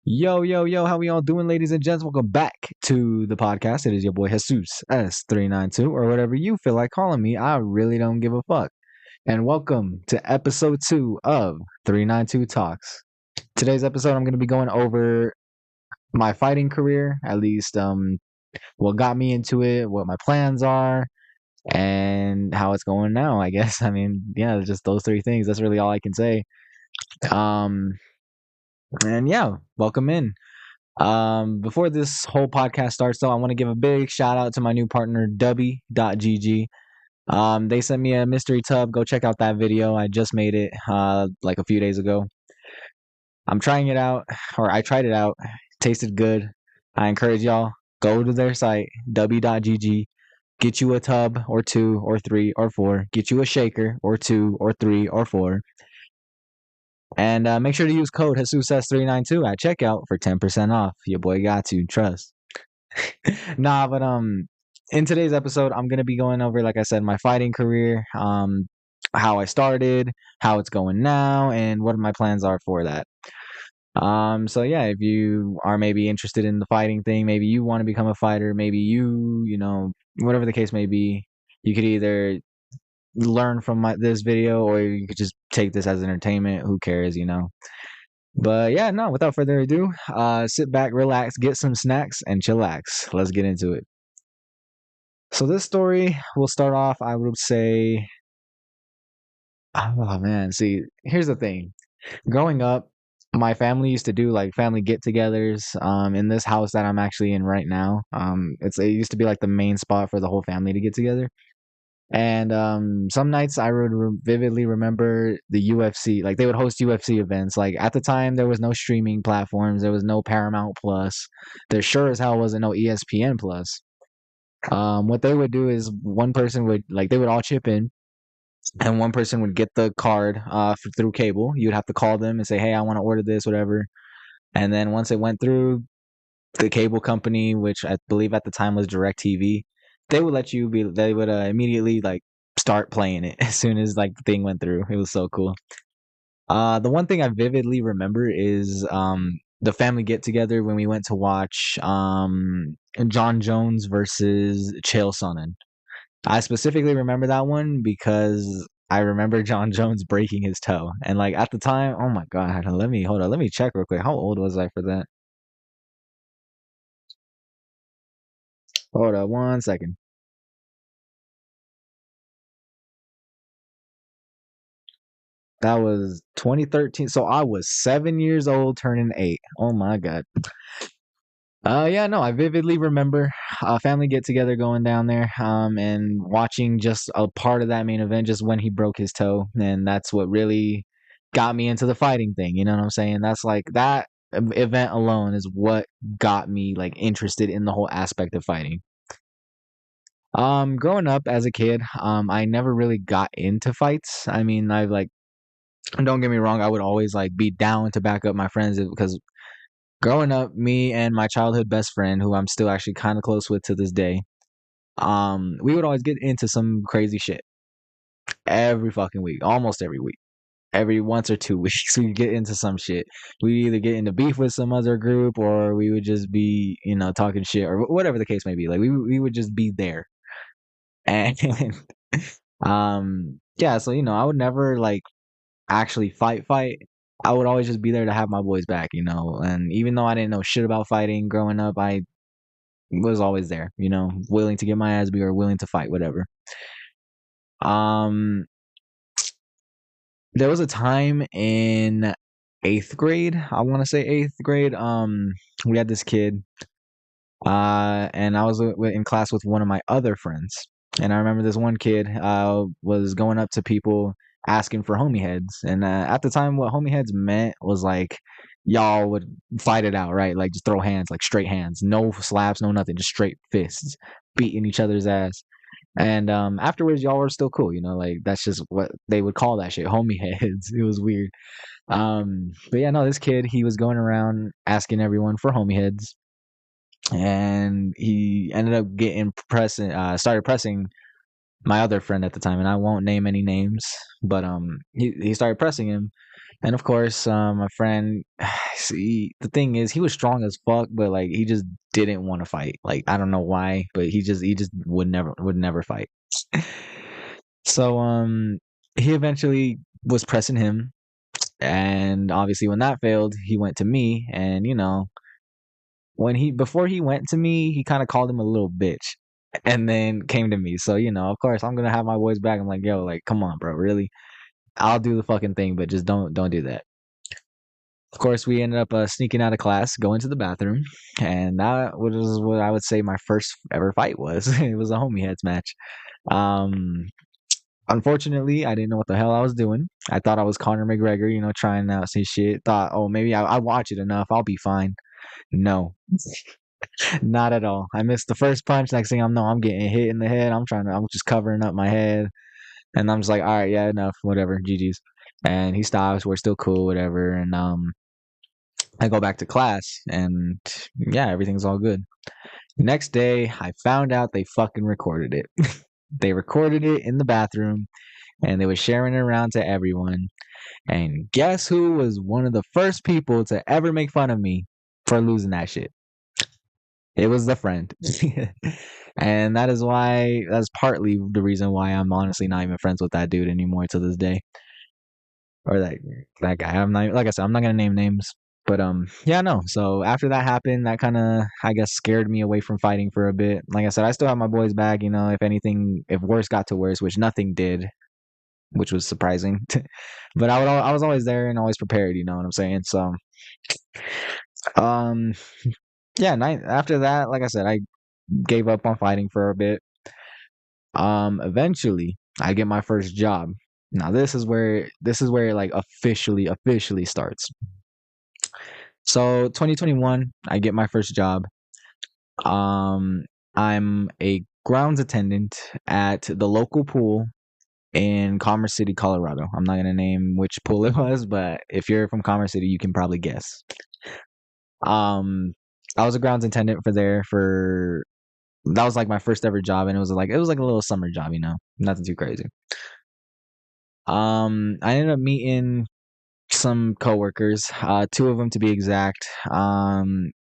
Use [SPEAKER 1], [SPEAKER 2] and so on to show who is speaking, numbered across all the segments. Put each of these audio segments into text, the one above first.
[SPEAKER 1] Yo, yo, yo, how we all doing, ladies and gents? Welcome back to the podcast. It is your boy Jesus S392, or whatever you feel like calling me. I really don't give a fuck. And welcome to episode 2 of 392 Talks. Today's episode, I'm going to be going over my fighting career, at least what got me into it, what my plans are, and how it's going now, I guess. I mean, yeah, just those three things. That's really all I can say. Um, and yeah, welcome in. Before this whole podcast starts, though, I want to give a big shout out to my new partner, Dubby.gg. They sent me a mystery tub. Go check out that video. I just made it like a few days ago. I'm trying it out, or I tried it out. Tasted good. I encourage y'all, go to their site, Dubby.gg. Get you a tub or two or three or four. Get you a shaker or two or three or four. And make sure to use code JesusS392 at checkout for 10% off. Your boy got to, trust. Nah, but in today's episode, I'm gonna be going over, like I said, my fighting career, how I started, how it's going now, and what my plans are for that. So yeah, if you are maybe interested in the fighting thing, maybe you want to become a fighter, maybe whatever the case may be, you could either learn from this video or you could just take this as entertainment. Who cares? But yeah, no, without further ado, sit back, relax, get some snacks, and chillax. Let's get into it. So this story will start off, I would say, oh man, see, here's the thing. Growing up, my family used to do like family get-togethers in this house that I'm actually in right now. It used to be like the main spot for the whole family to get together. And some nights I would vividly remember the UFC, like they would host UFC events. Like at the time, there was no streaming platforms, there was no Paramount Plus, there sure as hell wasn't no ESPN Plus. What they would do is one person would like they would all chip in, and one person would get the card through cable. You'd have to call them and say, "Hey, I want to order this, whatever." And then once it went through the cable company, which I believe at the time was DirecTV, they would let you be. They would immediately like start playing it as soon as like the thing went through. It was so cool. The one thing I vividly remember is the family get together when we went to watch John Jones versus Chael Sonnen. I specifically remember that one because I remember John Jones breaking his toe. And like at the time, oh my god, hold on, let me check real quick. How old was I for that? Hold on 1 second. That was 2013. So I was 7 years old, turning 8. Oh my god. Yeah, no, I vividly remember a family get together going down there, and watching just a part of that main event, just when he broke his toe, and that's what really got me into the fighting thing. You know what I'm saying? That's like that event alone is what got me like interested in the whole aspect of fighting. Growing up as a kid, I never really got into fights. I mean, I like, don't get me wrong, I would always like be down to back up my friends because growing up, me and my childhood best friend, who I'm still actually kind of close with to this day, we would always get into some crazy shit every fucking week, almost every week. Every once or 2 weeks, we get into some shit. We either get into beef with some other group, or we would just be, talking shit, or whatever the case may be. Like we would just be there, and yeah. So I would never like actually fight. I would always just be there to have my boys back. And even though I didn't know shit about fighting growing up, I was always there, willing to get my ass beat or willing to fight, whatever. Um, there was a time in eighth grade, I want to say eighth grade. We had this kid, and I was in class with one of my other friends, and I remember this one kid was going up to people asking for homie heads, and at the time, what homie heads meant was like y'all would fight it out, right? Like just throw hands, like straight hands, no slaps, no nothing, just straight fists, beating each other's ass. And afterwards, y'all were still cool, like that's just what they would call that shit, homie heads. It was weird. But yeah, no, this kid, he was going around asking everyone for homie heads, and he ended up started pressing my other friend at the time, and I won't name any names, but he started pressing him, And of course, my friend, see, the thing is, he was strong as fuck, but like he just didn't want to fight. Like I don't know why, but he just would never fight. So he eventually was pressing him, and obviously when that failed, he went to me, and when he before he went to me, he kind of called him a little bitch, and then came to me. So of course, I'm gonna have my boys back. I'm like, yo, like, come on, bro, really? I'll do the fucking thing, but just don't do that. Of course, we ended up sneaking out of class, going to the bathroom, and that was what I would say my first ever fight was. It was a homie heads match. Um, Unfortunately, I didn't know what the hell I was doing. I thought I was Conor McGregor, trying out some shit. Thought, oh, maybe I watch it enough, I'll be fine. No, not at all. I missed the first punch. Next thing I know, I'm getting hit in the head. I'm just covering up my head, and I'm just like, all right, yeah, enough, whatever, GG's. And he stops. We're still cool, whatever. And I go back to class, and yeah, everything's all good. Next day, I found out they fucking recorded it. They recorded it in the bathroom, and they were sharing it around to everyone. And guess who was one of the first people to ever make fun of me for losing that shit? It was the friend. And that's partly the reason why I'm honestly not even friends with that dude anymore to this day. Or that guy. I'm not, like I said, I'm not gonna name names. But yeah, no. So after that happened, that kind of, I guess, scared me away from fighting for a bit. Like I said, I still have my boys back. If anything, if worse got to worse, which nothing did, which was surprising. But I was always there and always prepared. You know what I'm saying? So um, yeah. After that, like I said, I gave up on fighting for a bit. Eventually, I get my first job. Now this is where it like officially starts. So 2021, I get my first job. Um, I'm a grounds attendant at the local pool in Commerce City, Colorado. I'm not gonna name which pool it was, but if you're from Commerce City, you can probably guess. Um, I was a grounds attendant for there for that was like my first ever job, and it was like a little summer job, nothing too crazy. I ended up meeting some coworkers, two of them to be exact. We'll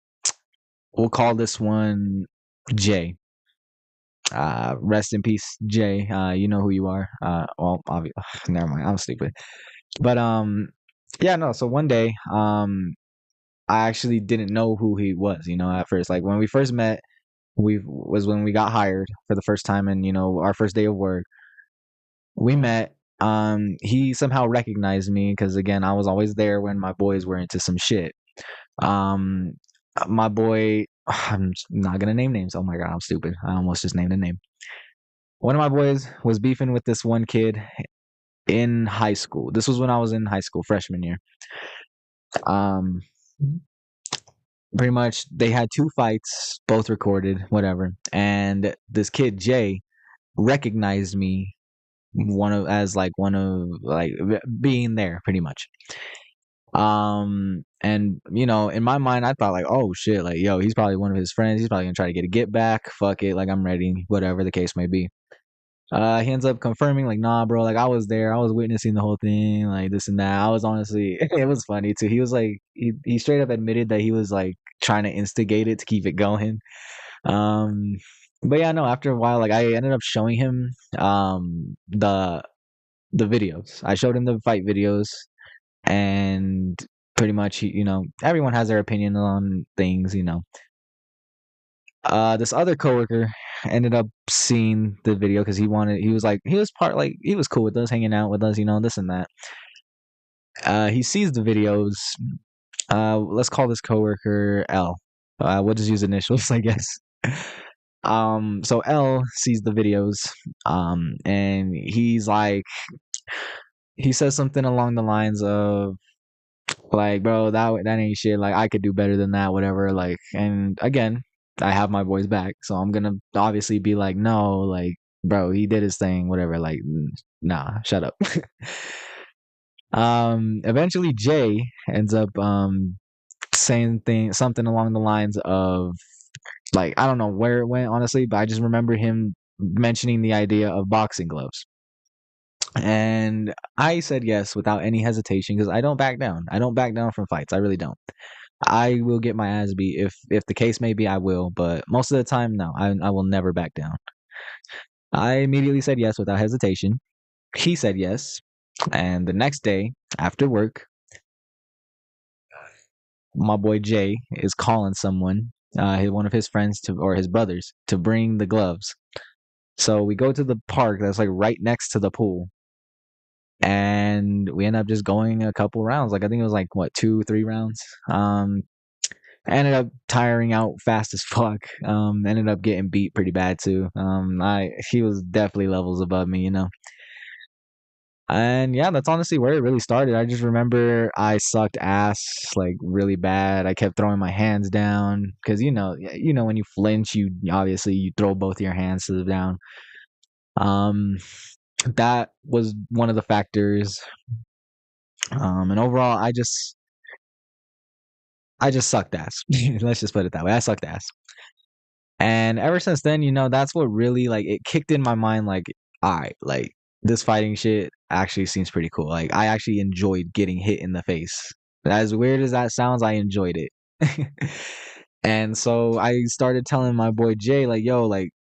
[SPEAKER 1] call this one Jay. Rest in peace, Jay. You know who you are. Well, obviously, never mind. I'm stupid. But yeah, no. So one day, I actually didn't know who he was. At first, like when we first met, we was when we got hired for the first time, and our first day of work, we met. He somehow recognized me because again, I was always there when my boys were into some shit. Um, my boy, I'm not gonna name names. Oh my god, I'm stupid. I almost just named a name. One of my boys was beefing with this one kid in high school. This was when I was in high school, freshman year. Um, Pretty much they had two fights, both recorded, whatever. And this kid Jay recognized me one of being there pretty much. And in my mind, I thought like, oh shit, like yo, he's probably one of his friends. He's probably gonna try to get a get back. Fuck it, like I'm ready, whatever the case may be. He ends up confirming like, nah, bro, like I was there, I was witnessing the whole thing, like this and that. I was honestly, it was funny too. He was like, he straight up admitted that he was like trying to instigate it to keep it going. Um, but yeah, no. After a while, like I ended up showing him the videos. I showed him the fight videos, and pretty much everyone has their opinion on things. This other coworker ended up seeing the video because he was cool with us, hanging out with us, this and that. He sees the videos. Let's call this coworker L. We'll just use initials, I guess. So L sees the videos, and he says something along the lines of like, bro, that ain't shit. Like, I could do better than that, whatever. Like, and again, I have my boys back, so I'm gonna obviously be like, no, like, bro, he did his thing, whatever. Like, nah, shut up. Eventually, Jay ends up saying something along the lines of like, I don't know where it went, honestly, but I just remember him mentioning the idea of boxing gloves. And I said yes without any hesitation because I don't back down. I don't back down from fights. I really don't. I will get my ass beat if the case may be. I will, but most of the time, no. I will never back down. I immediately said yes without hesitation. He said yes, and the next day after work, my boy Jay is calling someone, one of his friends to or his brothers to bring the gloves. So we go to the park that's like right next to the pool, and we end up just going a couple rounds. Like I think it was like what 2, 3 rounds. I ended up tiring out fast as fuck. Ended up getting beat pretty bad too. I he was definitely levels above me, you know. And yeah, that's honestly where it really started. I just remember I sucked ass like really bad. I kept throwing my hands down because you know when you flinch, you obviously you throw both your hands to the down. Um, that was one of the factors. And overall, I just sucked ass. Let's just put it that way. I sucked ass. And ever since then, that's what really like it kicked in my mind like, all right, like this fighting shit actually seems pretty cool. Like I actually enjoyed getting hit in the face. As weird as that sounds, I enjoyed it. And so I started telling my boy Jay like, yo, like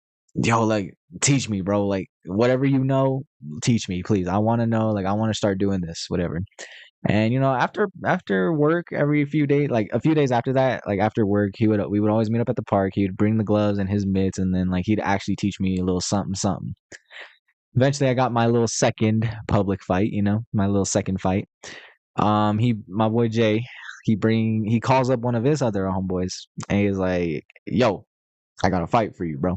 [SPEAKER 1] teach me, bro. Like whatever you know, teach me, please. I want to know, like I want to start doing this, whatever. And after work every few days, like a few days after that, like after work, we would always meet up at the park. He would bring the gloves and his mitts, and then like he'd actually teach me a little something something. Eventually, I got my little second public fight. My little second fight. My boy Jay, he calls up one of his other homeboys, and he's like, "Yo, I got a fight for you, bro."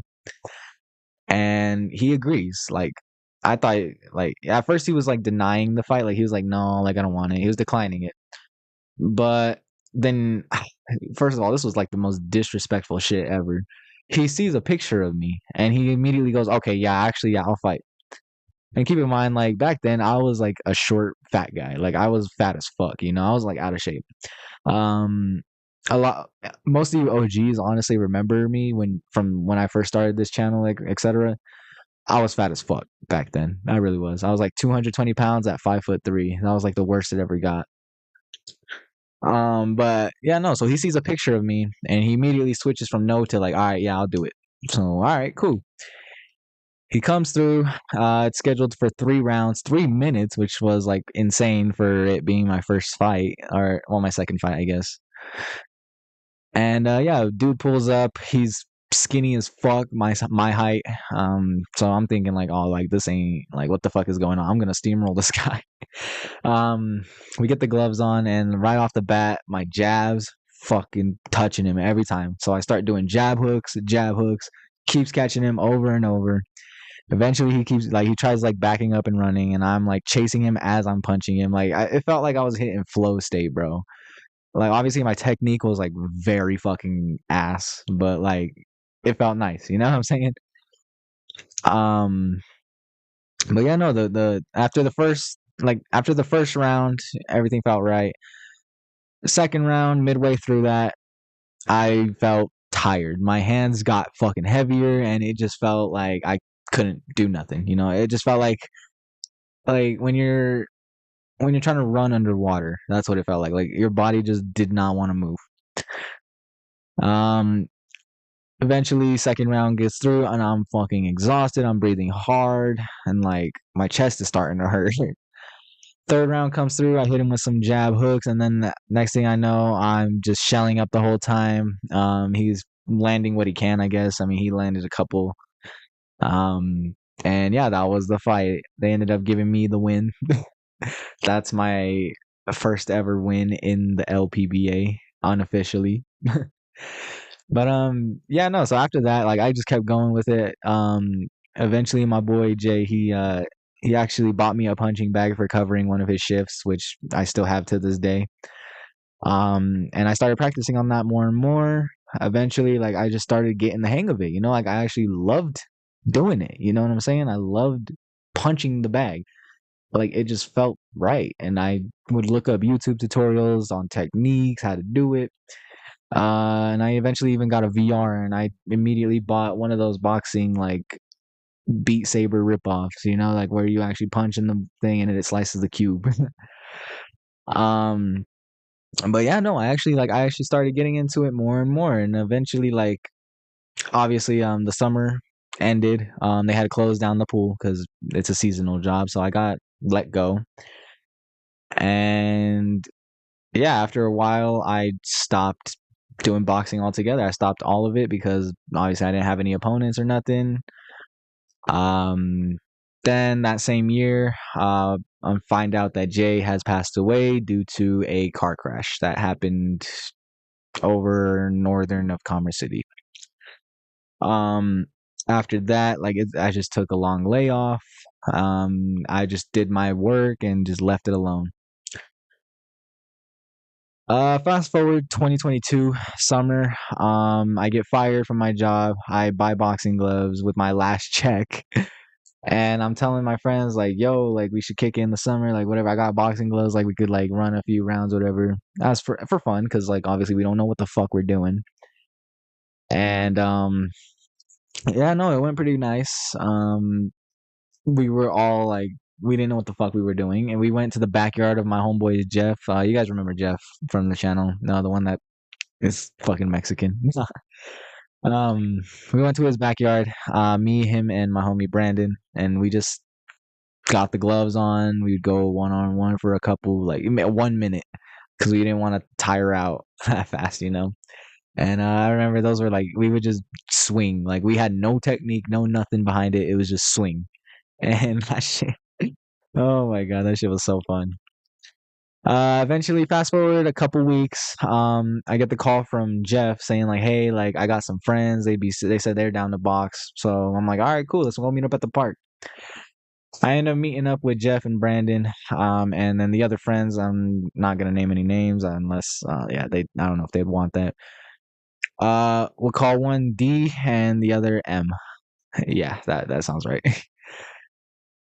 [SPEAKER 1] And he agrees. Like I thought, like at first he was like denying the fight, like he was like, "No, like I don't want it." He was declining it. But then, first of all, this was like the most disrespectful shit ever. He sees a picture of me and he immediately goes, "Okay, yeah, actually, yeah, I'll fight." And keep in mind, like back then, I was like a short, fat guy. Like I was fat as fuck. I was like out of shape. Um, a lot, most of you OGs honestly remember me from when I first started this channel, like etc. I was fat as fuck back then. I really was. I was like 220 pounds at 5'3". That was like the worst it ever got. But yeah, no. So he sees a picture of me, and he immediately switches from no to like, all right, yeah, I'll do it. So all right, cool. He comes through. It's scheduled for 3 rounds, 3 minutes, which was like insane for it being my first fight, or well, my second fight, I guess. And yeah, dude pulls up. He's skinny as fuck, my height. So I'm thinking like, oh, like this ain't like what the fuck is going on? I'm gonna steamroll this guy. Um, we get the gloves on, and right off the bat, my jabs fucking touching him every time. So I start doing jab hooks, keeps catching him over and over. Eventually, he tries like backing up and running, and I'm like chasing him as I'm punching him. Like it felt like I was hitting flow state, bro. Like obviously my technique was like very fucking ass, but like it felt nice. You know what I'm saying? Um, but yeah, no, the after the first round, everything felt right. The second round, midway through that, I felt tired. My hands got fucking heavier, and it just felt like I couldn't do nothing. It just felt like when you're trying to run underwater. That's what it felt like. Like your body just did not want to move. Um, Eventually, second round gets through, and I'm fucking exhausted. I'm breathing hard, and like my chest is starting to hurt. Third round comes through. I hit him with some jab hooks, and then the next thing I know, I'm just shelling up the whole time. He's landing what he can, I guess. I mean, he landed a couple. Um, and yeah, that was the fight. They ended up giving me the win. That's my first ever win in the LPBA unofficially. But yeah, no. So after that, like I just kept going with it. Eventually my boy Jay, he actually bought me a punching bag for covering one of his shifts, which I still have to this day. And I started practicing on that more and more. Eventually, like I just started getting the hang of it. Like I actually loved doing it. You know what I'm saying? I loved punching the bag. Like it just felt right, and I would look up YouTube tutorials on techniques, how to do it. And I eventually even got a VR, and I immediately bought one of those boxing like Beat Saber ripoffs, like where you actually punch in the thing and it slices the cube. um, but yeah, no, I actually started getting into it more and more, and eventually, like, obviously, the summer ended. They had to close down the pool because it's a seasonal job, so I got let go. And yeah, after a while, I stopped doing boxing altogether. I stopped all of it because obviously I didn't have any opponents or nothing. Um, then that same year, I find out that Jay has passed away due to a car crash that happened over northern of Commerce City. Um, After that, like I just took a long layoff. I just did my work and just left it alone. Fast forward 2022 summer. I get fired from my job. I buy boxing gloves with my last check. And I'm telling my friends like, yo, like we should kick in the summer, like whatever. I got boxing gloves, like we could like run a few rounds, whatever. That's for fun, because like obviously we don't know what the fuck we're doing. And yeah, no, it went pretty nice. We were all like, we didn't know what the fuck we were doing, and we went to the backyard of my homeboy Jeff. You guys remember Jeff from the channel? No, the one that is fucking Mexican. um, we went to his backyard. Me, him, and my homie Brandon, and we just got the gloves on. We'd go one on one for a couple, like 1 minute, because we didn't want to tire out that fast. And I remember those were like, we would just swing. Like we had no technique, no nothing behind it. It was just swing. And that shit, oh my God, that shit was so fun. Eventually, fast forward a couple weeks, I get the call from Jeff saying like, "Hey, like I got some friends. They said they're down to box." So I'm like, "All right, cool. Let's go meet up at the park." I end up meeting up with Jeff and Brandon, and then the other friends. I'm not gonna name any names unless, yeah, I don't know if they'd want that. We'll call one D and the other M. Yeah, that sounds right.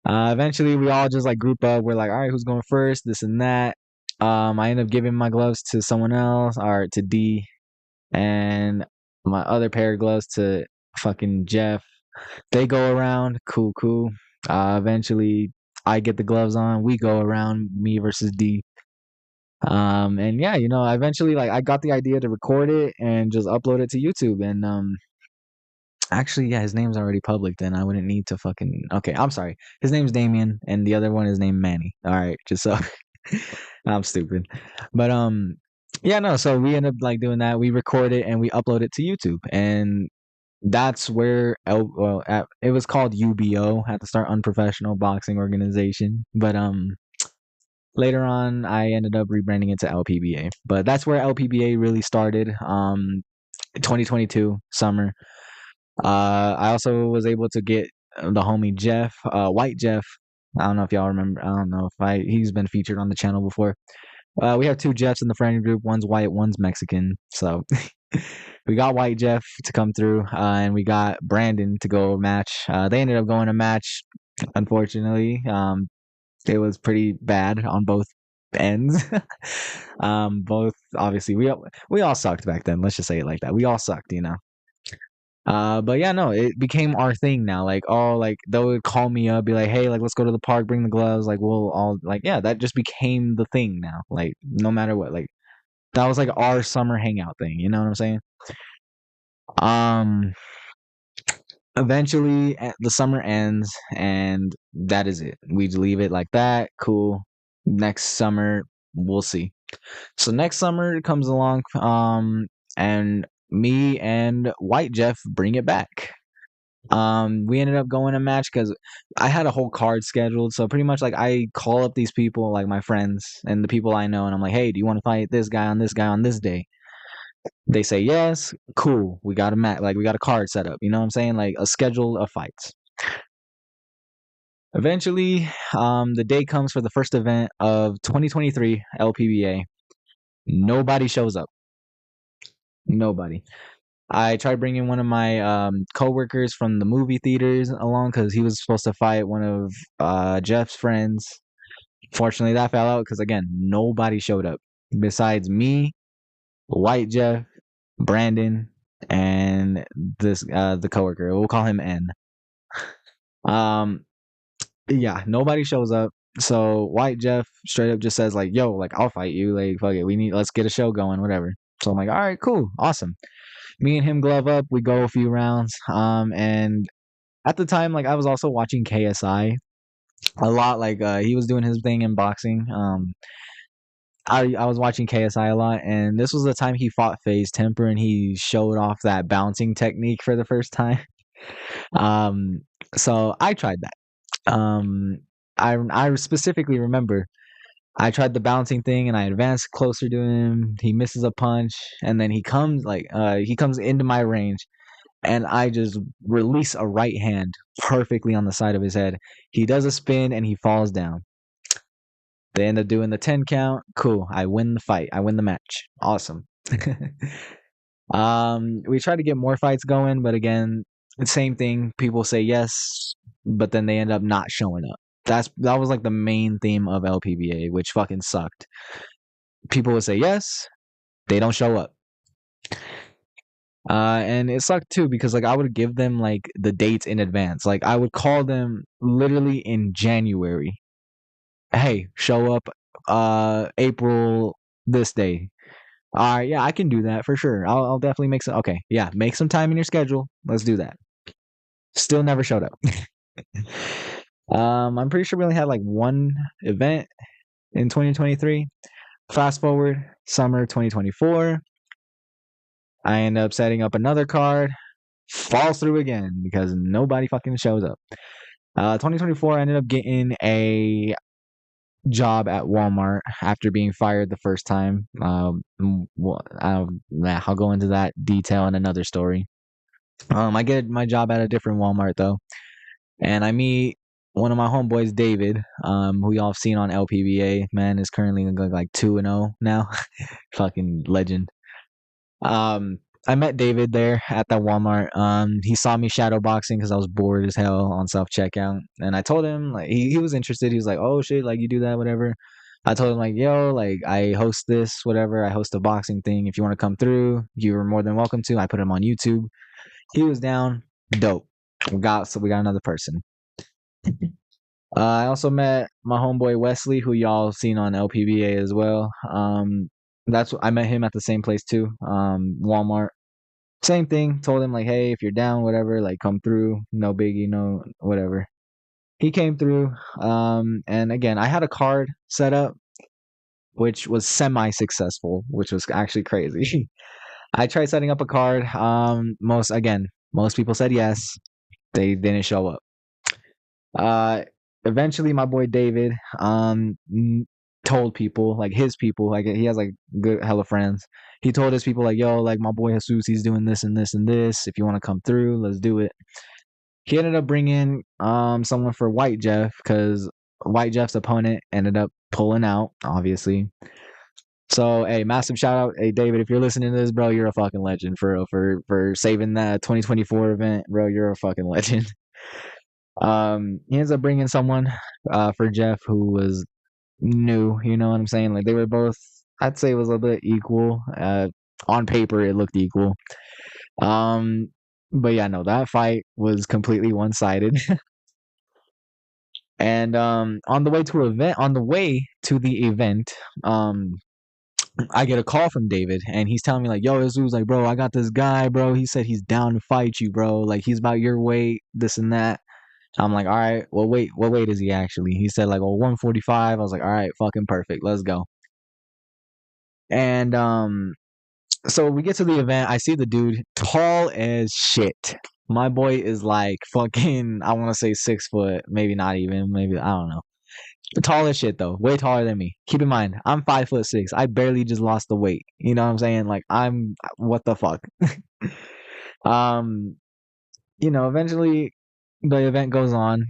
[SPEAKER 1] Eventually, we all just like group up. We're like, all right, who's going first? This and that. I end up giving my gloves to someone else, or to D, and my other pair of gloves to fucking Jeff. They go around, cool, cool. Eventually, I get the gloves on. We go around, me versus D. And yeah, eventually, like, I got the idea to record it and just upload it to YouTube. And actually, yeah, his name's already public. Then I wouldn't need to fucking. Okay, I'm sorry. His name's Damien, and the other one is named Manny. All right, just so I'm stupid, but yeah, no. So we end up like doing that. We record it and we upload it to YouTube, and that's where it was called UBO at the start, Unprofessional Boxing Organization. But later on, I ended up rebranding it to LPBA. But that's where LPBA really started. 2022 summer. I also was able to get the homie Jeff, White Jeff. I don't know if y'all remember. I don't know if he's been featured on the channel before. We have two Jeffs in the friend group. One's white, one's Mexican. So we got White Jeff to come through, and we got Brandon to go match. They ended up going a match. Unfortunately, it was pretty bad on both ends. Both obviously we all sucked back then. Let's just say it like that. We all sucked. But yeah, no, it became our thing now. Like, oh, like they would call me up, be like, hey, like let's go to the park, bring the gloves. Like we'll all like, yeah, that just became the thing now. Like no matter what, like that was like our summer hangout thing. You know what I'm saying? Um, Eventually the summer ends, and that is it. We leave it like that. Cool. Next summer, we'll see. So next summer comes along, and me and White Jeff bring it back. We ended up going a match because I had a whole card scheduled. So pretty much like I call up these people, like my friends and the people I know, and I'm like, hey, do you want to fight this guy on this day? They say yes, cool. We got a match, like we got a card set up. You know what I'm saying? Like a schedule of fights. Eventually, the day comes for the first event of 2023 LPBA. Nobody shows up. Nobody. I tried bringing one of my coworkers from the movie theaters along because he was supposed to fight one of Jeff's friends. Fortunately, that fell out because again, nobody showed up besides me, White Jeff, Brandon, and this the coworker. We'll call him N. Um, yeah, nobody shows up. So White Jeff straight up just says like, "Yo, like I'll fight you. Like, fuck it, let's get a show going, whatever." So I'm like, "All right, cool, awesome." Me and him glove up. We go a few rounds. And at the time, like I was also watching KSI a lot. Like, he was doing his thing in boxing. I was watching KSI a lot, and this was the time he fought FaZe Temper, and he showed off that bouncing technique for the first time. Um, so I tried that. I specifically remember I tried the bouncing thing, and I advanced closer to him. He misses a punch, and then he comes into my range, and I just release a right hand perfectly on the side of his head. He does a spin, and he falls down. They end up doing the 10 count. Cool. I win the fight. I win the match. Awesome. We try to get more fights going, but again, the same thing. People say yes, but then they end up not showing up. That was like the main theme of LPBA, which fucking sucked. People would say yes, they don't show up. And it sucked too because like I would give them like the dates in advance. Like I would call them literally in January. Hey, show up April this day. All right, yeah, I can do that for sure. I'll definitely make some. Okay, yeah, make some time in your schedule. Let's do that. Still never showed up. I'm pretty sure we only had like one event in 2023. Fast forward summer 2024, I end up setting up another card, falls through again because nobody fucking shows up. 2024, I ended up getting a job at Walmart after being fired the first time. I'll go into that detail in another story. I get my job at a different Walmart though, and I meet one of my homeboys, David, who y'all have seen on LPBA. Man is currently like 2-0 now, fucking legend. Um, I met David there at that Walmart. He saw me shadow boxing because I was bored as hell on self checkout, and I told him like he was interested. He was like, "Oh shit, like you do that, whatever." I told him like, "Yo, like I host this, whatever. I host a boxing thing. If you want to come through, you are more than welcome to." I put him on YouTube. He was down. Dope. We got another person. I also met my homeboy Wesley, who y'all seen on LPBA as well. I met him at the same place too. Walmart. Same thing. Told him like, hey, if you're down, whatever, like come through. No biggie, no whatever. He came through. And again, I had a card set up, which was semi-successful, which was actually crazy. I tried setting up a card. Most people said yes. They didn't show up. Uh, Eventually, my boy David told people like his people like he has like good hella friends. He told his people like, yo, like my boy Jesus, he's doing this and this and this. If you want to come through, let's do it. He ended up bringing someone for White Jeff because White Jeff's opponent ended up pulling out, obviously. So, hey, massive shout out, hey David, if you're listening to this, bro, you're a fucking legend for real for saving that 2024 event, bro. You're a fucking legend. He ends up bringing someone for Jeff who was new. You know what I'm saying? Like they were both, I'd say, it was a little bit equal. On paper, it looked equal. Um, but yeah, no, that fight was completely one sided. And on the way to the event, I get a call from David, and he's telling me like, "Yo, this dude's like, bro, I got this guy, bro. He said he's down to fight you, bro. Like he's about your weight, this and that." I'm like, all right, well, wait, what weight is he actually? He said like, oh, 145. I was like, all right, fucking perfect. Let's go. And so we get to the event. I see the dude, tall as shit. My boy is like fucking, I want to say 6 foot, maybe not even, maybe, I don't know. Tall as shit though, way taller than me. Keep in mind, I'm 5'6". I barely just lost the weight. You know what I'm saying? Like, what the fuck? um, Eventually the event goes on.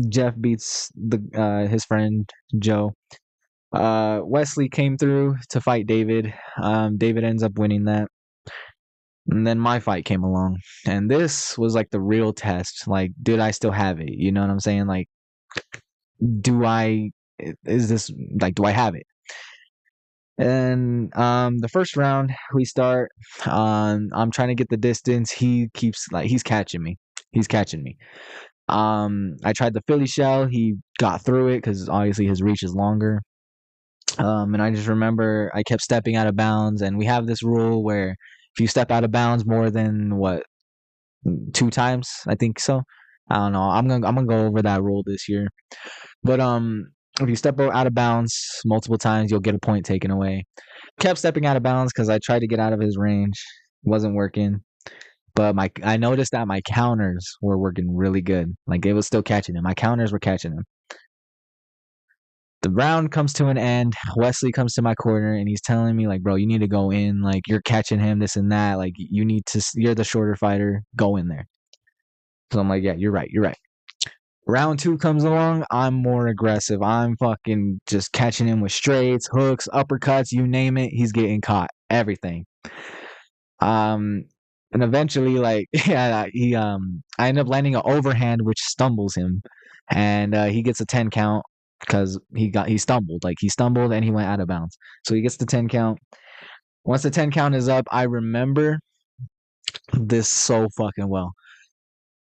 [SPEAKER 1] Jeff beats the his friend Joe. Wesley came through to fight David. David ends up winning that. And then my fight came along. And this was like the real test. Like, did I still have it? You know what I'm saying? Like, do I is this like do I have it? And the first round we start, I'm trying to get the distance. He keeps like he's catching me. He's catching me. I tried the Philly shell. He got through it because obviously his reach is longer. And I just remember I kept stepping out of bounds, and we have this rule where if you step out of bounds more than what, 2 times, I think so. I don't know. I'm gonna go over that rule this year. But if you step out of bounds multiple times, you'll get a point taken away. Kept stepping out of bounds because I tried to get out of his range, wasn't working. But I noticed that my counters were working really good. Like it was still catching him. My counters were catching him. The round comes to an end. Wesley comes to my corner and he's telling me like, bro, you need to go in. Like you're catching him, this and that. Like you need to. You're the shorter fighter. Go in there. So I'm like, yeah, you're right. You're right. Round two comes along. I'm more aggressive. I'm fucking just catching him with straights, hooks, uppercuts, you name it. He's getting caught. Everything. Um, and eventually, like, yeah, I end up landing an overhand, which stumbles him, and he gets a 10 count because he stumbled, like he stumbled and he went out of bounds, so he gets the 10 count. Once the 10 count is up, I remember this so fucking well.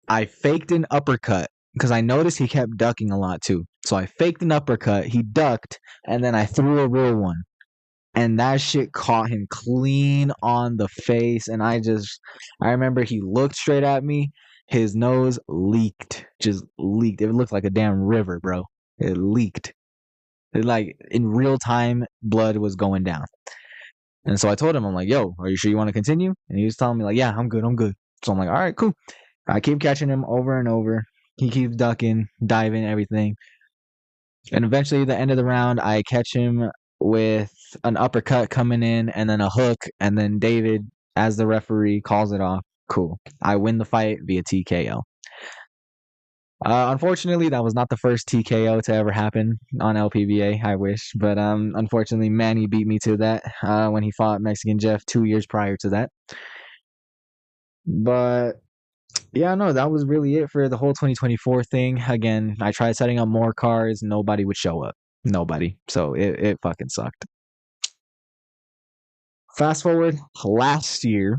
[SPEAKER 1] I faked an uppercut because I noticed he kept ducking a lot too. So I faked an uppercut, he ducked, and then I threw a real one. And that shit caught him clean on the face. And I remember he looked straight at me. His nose leaked, just leaked. It looked like a damn river, bro. It leaked. Like in real time, blood was going down. And so I told him, I'm like, yo, are you sure you want to continue? And he was telling me, like, yeah, I'm good, I'm good. So I'm like, all right, cool. I keep catching him over and over. He keeps ducking, diving, everything. And eventually, the end of the round, I catch him with an uppercut coming in and then a hook. And then David, as the referee, calls it off. Cool. I win the fight via TKO. Unfortunately, that was not the first TKO to ever happen on LPBA. I wish. But unfortunately, Manny beat me to that when he fought Mexican Jeff 2 years prior to that. But yeah, no, that was really it for the whole 2024 thing. Again, I tried setting up more cards. Nobody would show up. Nobody. So it fucking sucked. Fast forward last year.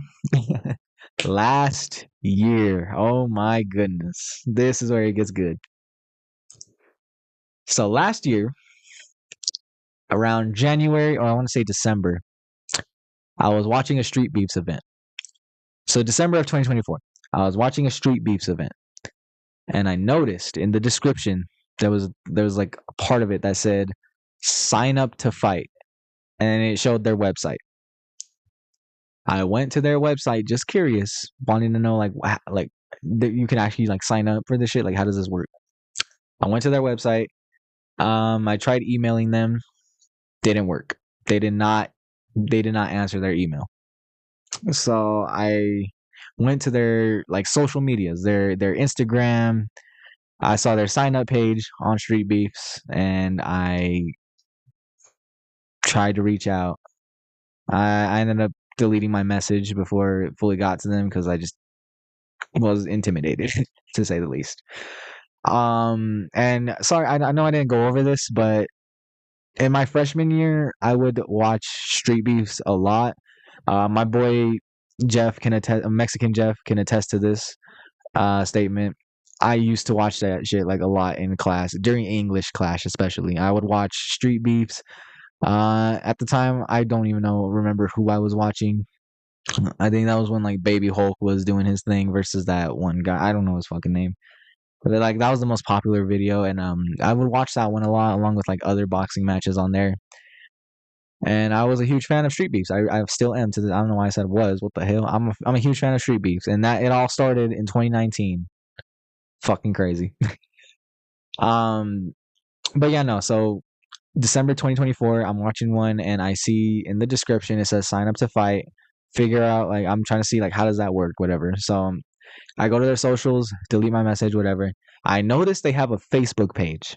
[SPEAKER 1] Last year. Oh my goodness. This is where it gets good. So last year, around January, or I want to say December, I was watching a Street Beefs event. So December of 2024, I was watching a Street Beefs event. And I noticed in the description there was like a part of it that said sign up to fight, and it showed their website. I went to their website just curious, wanting to know like you can actually like sign up for this shit. Like how does this work? I went to their website. I tried emailing them, didn't work. They did not answer their email. So I went to their like social medias, their Instagram. I saw their sign up page on Street Beefs and I tried to reach out. I ended up deleting my message before it fully got to them because I just was intimidated to say the least. And sorry, I know I didn't go over this, but in my freshman year, I would watch Street Beefs a lot. My boy Jeff can attest, Mexican Jeff can attest to this statement. I used to watch that shit like a lot in class during English class, especially. I would watch Street Beefs. At the time, I don't even remember who I was watching. I think that was when like Baby Hulk was doing his thing versus that one guy. I don't know his fucking name. But like that was the most popular video, and I would watch that one a lot along with like other boxing matches on there. And I was a huge fan of Street Beefs. I still am to this. I don't know why I said was. What the hell? I'm a huge fan of Street Beefs, and that it all started in 2019. Fucking crazy. um, but yeah, no. So December 2024, I'm watching one, and I see in the description it says sign up to fight. Figure out like I'm trying to see like how does that work, whatever. So I go to their socials, delete my message, whatever. I notice they have a Facebook page.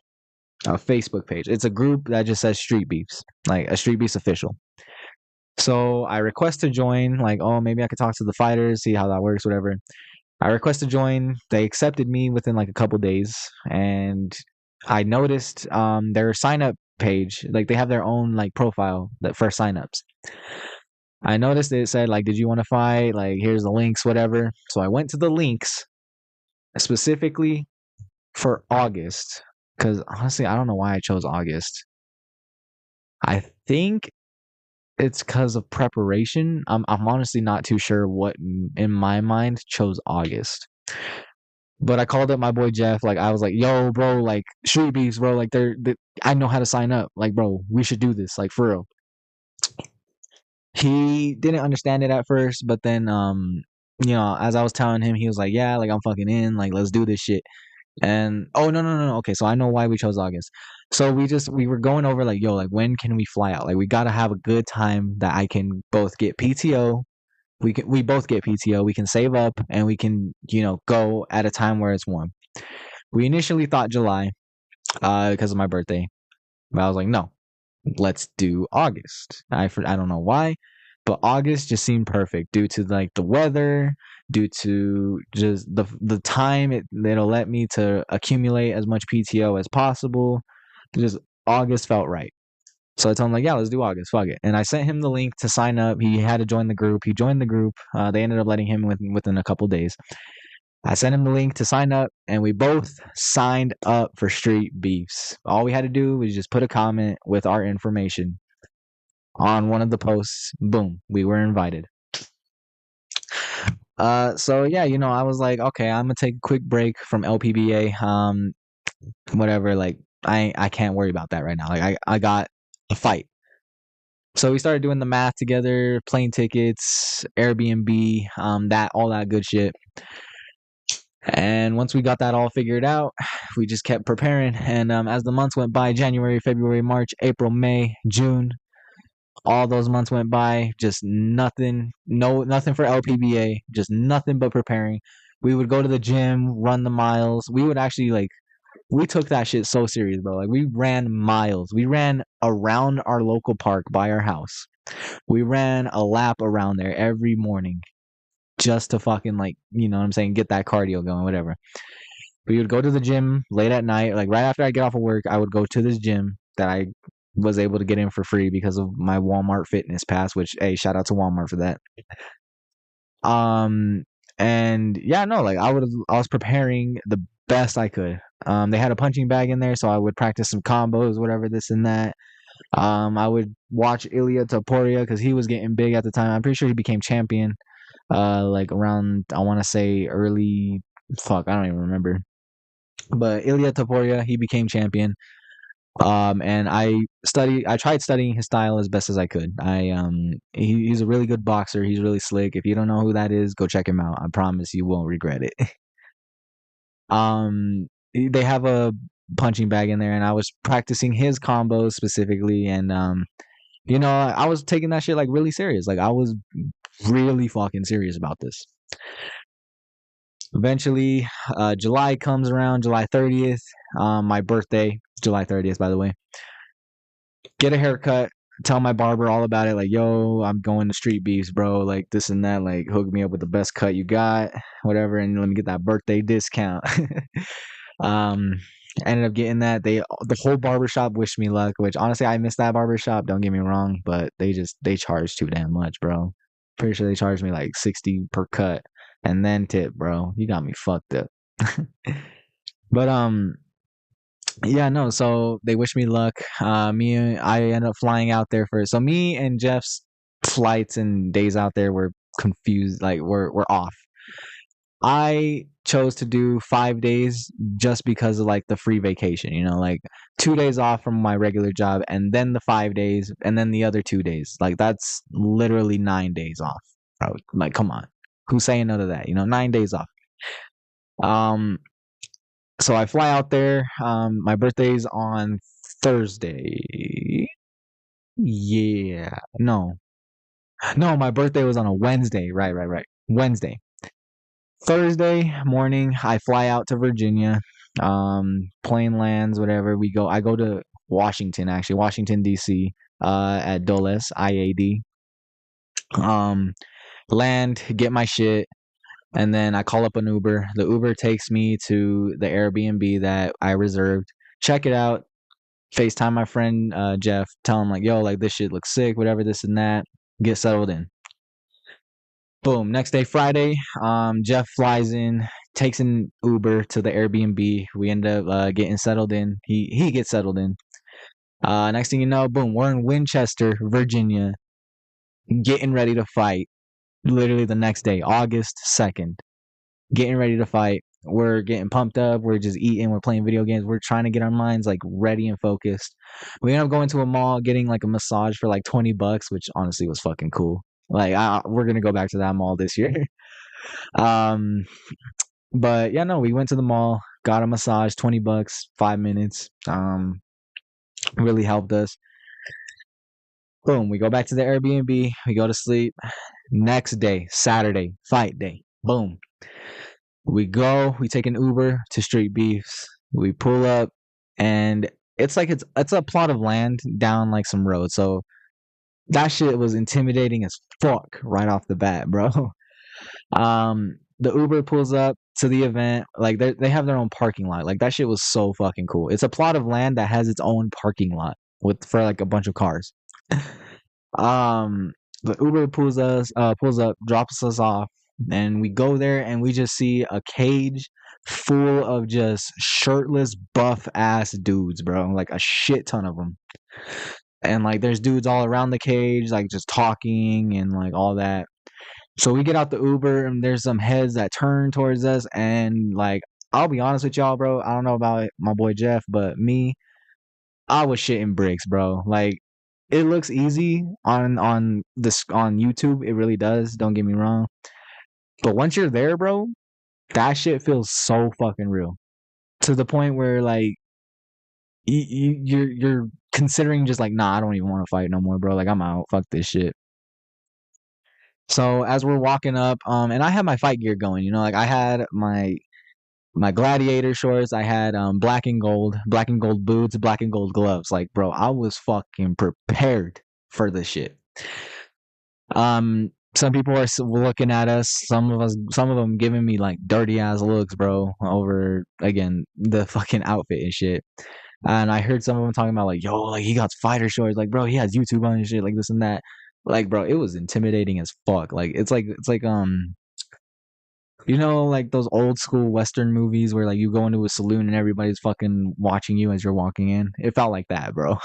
[SPEAKER 1] A Facebook page. It's a group that just says Street Beefs, like a Street Beefs official. So I request to join, like, oh, maybe I could talk to the fighters, see how that works, whatever. I request to join. They accepted me within like a couple days, and I noticed their sign up page, like they have their own like profile that for signups. I noticed it said like, did you want to fight? Like, here's the links, whatever. So I went to the links specifically. for August, because honestly, I don't know why I chose August. I think it's because of preparation. I'm honestly not too sure what in my mind chose August. But I called up my boy Jeff. Like I was like, "Yo, bro, like street beefs, bro. Like I know how to sign up. Like, bro, we should do this. Like for real." He didn't understand it at first, but then as I was telling him, he was like, "Yeah, like I'm fucking in. Like let's do this shit." And oh no no no no. Okay, so I know why we chose August. So we were going over like, yo, like when can we fly out? Like we gotta have a good time that I can both get PTO. We both get PTO. We can save up and we can go at a time where it's warm. We initially thought July, because of my birthday, but I was like, no, let's do August. I don't know why, but August just seemed perfect due to like the weather, due to just the time it'll let me to accumulate as much PTO as possible. Just August felt right. So I told him like, yeah, let's do August. Fuck it. And I sent him the link to sign up. He had to join the group. He joined the group. They ended up letting him within a couple days. I sent him the link to sign up, and we both signed up for Street Beefs. All we had to do was just put a comment with our information on one of the posts. Boom, we were invited. So yeah, I was like, okay, I'm gonna take a quick break from LPBA. Whatever. Like, I can't worry about that right now. Like, I got a fight. So we started doing the math together, plane tickets, Airbnb, that all that good shit. And once we got that all figured out, we just kept preparing. And as the months went by, January, February, March, April, May, June, all those months went by, just nothing, nothing for LPBA, just nothing but preparing. We would go to the gym, run the miles. We would actually we took that shit so serious, bro. Like we ran miles. We ran around our local park by our house. We ran a lap around there every morning just to fucking you know what I'm saying, get that cardio going, whatever. We would go to the gym late at night, like right after I get off of work, I would go to this gym that I was able to get in for free because of my Walmart fitness pass, which hey, shout out to Walmart for that. Um and yeah, no, like I was preparing the best I could. They had a punching bag in there, so I would practice some combos, whatever, this and that. I would watch Ilya Taporia because he was getting big at the time. I'm pretty sure he became champion. Like around I want to say early. Fuck, I don't even remember. But Ilya Taporia, he became champion. And I tried studying his style as best as I could. He's a really good boxer. He's really slick. If you don't know who that is, go check him out. I promise you won't regret it. They have a punching bag in there, and I was practicing his combos specifically, and I was taking that shit like really serious. Like I was really fucking serious about this. Eventually, July comes around, July 30th, my birthday, July 30th, by the way. Get a haircut, tell my barber all about it. Like, yo, I'm going to Street Beefs, bro. Like, this and that. Like, hook me up with the best cut you got, whatever. And let me get that birthday discount. um, Ended up getting that. The whole barbershop wished me luck, which honestly, I missed that barbershop. Don't get me wrong, but they charge too damn much, bro. Pretty sure they charged me like 60 per cut and then tip, bro. You got me fucked up. But yeah, no, so they wish me luck. I ended up flying out there first. So me and Jeff's flights and days out there were confused, like we're off. I chose to do 5 days just because of like the free vacation, like 2 days off from my regular job and then the 5 days and then the other 2 days. Like that's literally 9 days off. Bro. Like, come on. Who's saying none of that? 9 days off. Um, so I fly out there. My birthday's on Thursday. Yeah. No. No, my birthday was on a Wednesday. Right, right, right. Wednesday. Thursday morning, I fly out to Virginia. Plane lands, whatever. I go to Washington, actually, Washington, D.C., at Dulles, IAD. Um, Land, get my shit, and then I call up an Uber. The Uber takes me to the Airbnb that I reserved. Check it out. FaceTime my friend Jeff. Tell him like, yo, like this shit looks sick, whatever, this and that. Get settled in. Boom. Next day, Friday. Jeff flies in, takes an Uber to the Airbnb. We end up getting settled in. He gets settled in. Next thing you know, boom, we're in Winchester, Virginia, getting ready to fight. Literally the next day, August 2nd, getting ready to fight. We're getting pumped up. We're just eating. We're playing video games. We're trying to get our minds like ready and focused. We end up going to a mall, getting like a massage for like $20, which honestly was fucking cool. Like we're gonna go back to that mall this year. um, but yeah, no, we went to the mall, got a massage, $20, 5 minutes. Really helped us. Boom, we go back to the Airbnb. We go to sleep. Next day, Saturday, fight day. Boom. We take an Uber to Street Beefs. We pull up, and it's a plot of land down like some road. So that shit was intimidating as fuck right off the bat, bro. The Uber pulls up to the event. Like they have their own parking lot. Like that shit was so fucking cool. It's a plot of land that has its own parking lot with for like a bunch of cars. Um, the Uber pulls up, drops us off, and we go there and we just see a cage full of just shirtless, buff ass dudes, bro. Like a shit ton of them. And like there's dudes all around the cage, like just talking and like all that. So we get out the Uber and there's some heads that turn towards us, and like I'll be honest with y'all, bro. I don't know about my boy Jeff, but me, I was shitting bricks, bro. Like it looks easy on this on YouTube. It really does. Don't get me wrong. But once you're there, bro, that shit feels so fucking real to the point where like you're considering just like, nah, I don't even want to fight no more, bro. Like I'm out. Fuck this shit. So as we're walking up, and I had my fight gear going, like I had my gladiator shorts, I had black and gold boots, black and gold gloves. Like, bro, I was fucking prepared for this shit. Some people are looking at us. Some of them giving me like dirty ass looks, bro, over again the fucking outfit and shit. And I heard some of them talking about like, yo, like he got fighter shorts, like bro, he has YouTube on and shit, like this and that. Like, bro, it was intimidating as fuck. Like, it's like like those old school Western movies where like you go into a saloon and everybody's fucking watching you as you're walking in. It felt like that, bro.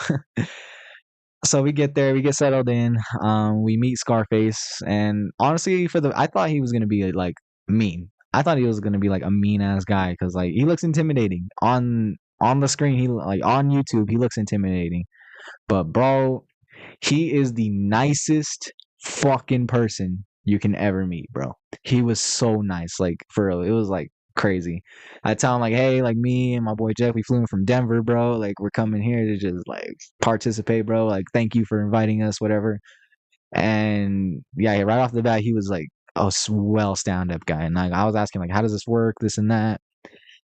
[SPEAKER 1] So we get there, we get settled in, we meet Scarface, and honestly, I thought he was gonna be like mean. I thought he was gonna be like a mean ass guy because like he looks intimidating on the screen. He like on YouTube, he looks intimidating, but bro, he is the nicest fucking person you can ever meet, bro. He was so nice, like for real. It was like crazy. I tell him like, hey, like me and my boy Jeff, we flew in from Denver, bro. Like we're coming here to just like participate, bro. Like thank you for inviting us, whatever. And yeah, right off the bat, he was like a swell stand-up guy, and like I was asking like, how does this work, this and that.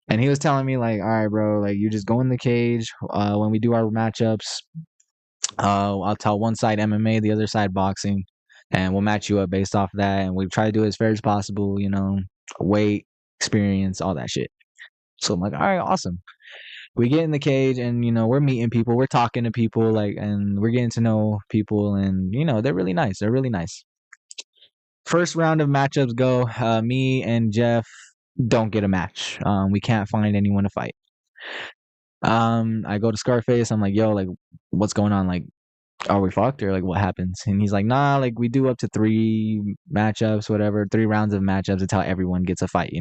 [SPEAKER 1] And he was telling me like, all right, bro, like you just go in the cage. When we do our matchups, I'll tell one side MMA, the other side boxing, and we'll match you up based off of that. And we try to do it as fair as possible, weight, experience, all that shit. So I'm like, all right, awesome. We get in the cage and, we're meeting people, we're talking to people, like, and we're getting to know people, and, they're really nice. They're really nice. First round of matchups go, me and Jeff don't get a match. We can't find anyone to fight. I go to Scarface. I'm like, yo, like, what's going on? Like, are we fucked or like what happens? And he's like, nah, like we do up to 3 matchups, whatever, 3 rounds of matchups until everyone gets a fight,